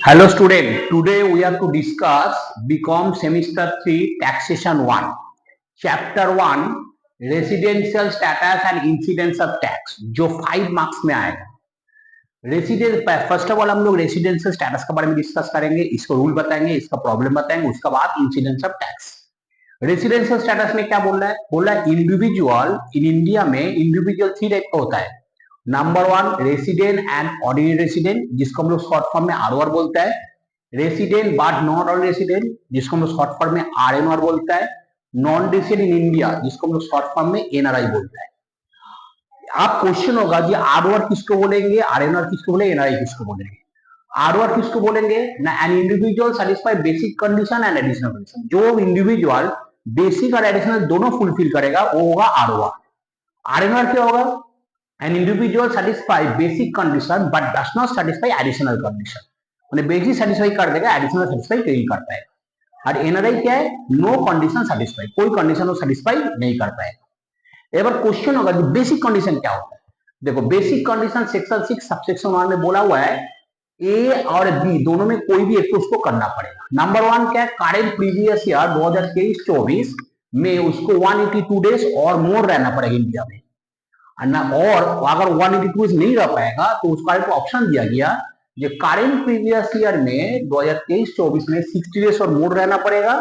Hello student, today we are to discuss BCom semester 3 taxation 1 chapter 1 residential status and incidence of tax जो 5 marks में आएगा। Residence first of all हम लोग residential status के बारे में डिस्कस करेंगे, इसको रूल बताएंगे, इसका प्रॉब्लम बताएंगे, उसके बाद incidence of tax. Residential status में क्या बोल रहा है? बोल रहा है इंडिविजुअल इन इंडिया में इंडिविजुअल 3 टाइप का होता है। Number 1 resident and ordinary resident, जिसको हम लोग शॉर्ट फॉर्म में आरओआर बोलता है। Resident but not on resident, जिसको हम लोग शॉर्ट फॉर्म में आरएनआर बोलता है। नॉन रेसिडेंट इन इंडिया, जिसको हम लोग शॉर्ट फॉर्म में एनआरआई बोलता है। आप क्वेश्चन होगा जी आरओआर किसको बोलेंगे, आरएनआर किसको बोलेंगे, एनआरआई किसको बोलेंगे? आरओआर किसको बोलेंगे ना? An individual satisfy basic condition and additional condition. जो इंडिविजुअल बेसिक और एडिशनल दोनों फुलफिल करेगा वो होगा आरओआर। आरएनआर क्या होगा? An individual satisfy basic condition but does not satisfy additional condition। उन्हें बेसिक सेटिस्फाई कर देगा, एडिशनल सेटिस्फाई नहीं कर पाएगा। और एनआरआई क्या है? नो कंडीशन सेटिस्फाई, कोई कंडीशन वो सेटिस्फाई नहीं कर पाएगा। एक बार क्वेश्चन होगा कि बेसिक कंडीशन क्या होता है? देखो बेसिक कंडीशन सेक्शन 6 सबसेक्शन 1 में बोला हुआ है ए और बी दोनों में कोई भी एक तो उसको करना पड़ेगा। नंबर 1 क्या है? करेंट प्रीवियस ईयर 2023-24 में उसको 182 डेज और मोर रहना पड़ेगा इंडिया में। और अगर 182 नहीं रह पाएगा तो उसका एक ऑप्शन दिया गया जो करेंट प्रीवियस ईयर में 2023-24 में 60 डेज और मोर रहना पड़ेगा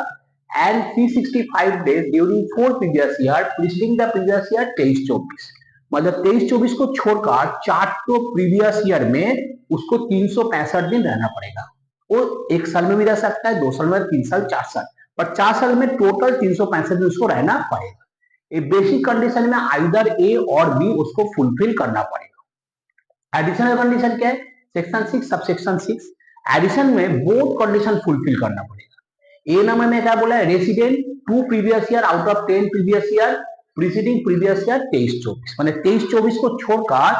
and 365 days during 4 previous year preceding the previous year 23-24। मतलब 23-24 को छोड़कर 4 तो प्रीवियस ईयर में उसको 365 दिन रहना पड़ेगा। वो एक साल में भी रह सकता है, 2 साल में, 3 साल, 4 साल, पर 4 साल में टोटल 365 दिन उसको रहना पड़ेगा। ए बेसिक कंडीशन में आइदर ए और बी उसको फुलफिल करना पड़ेगा। एडिशनल कंडीशन क्या है? सेक्शन 6 सबसेक्शन 6 एडिशन में बोथ कंडीशन फुलफिल करना पड़ेगा। ए नंबर में क्या बोला है? Resident 2 previous year out of 10 previous year preceding previous year 23-24, माने 23-24 को छोड़कर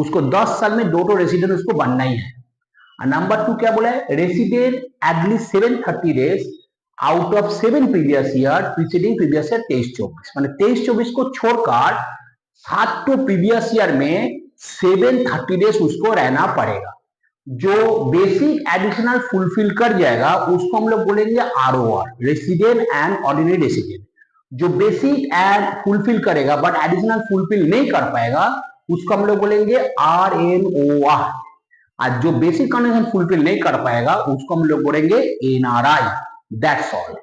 उसको 10 साल में 2 रेसिडेंट उसको बनना ही है। नंबर 2 क्या बोला है? Resident at least 730 days out of 7 previous year preceding previous year 23-24, माने 23-24 को छोड़कर 7 तो प्रीवियस ईयर में 730 डेज उसको रहना पड़ेगा। जो बेसिक एडिशनल फुलफिल कर जाएगा उसको हम लोग बोलेंगे ROR, resident and ordinary resident. जो बेसिक एड फुलफिल करेगा बट एडिशनल फुलफिल नहीं कर पाएगा उसको हम लोग बोलेंगे आरएनओआर। आज जो बेसिक कंडीशन फुलफिल नहीं कर पाएगा उसको हम लोग बोलेंगे एनआरआई। That's all.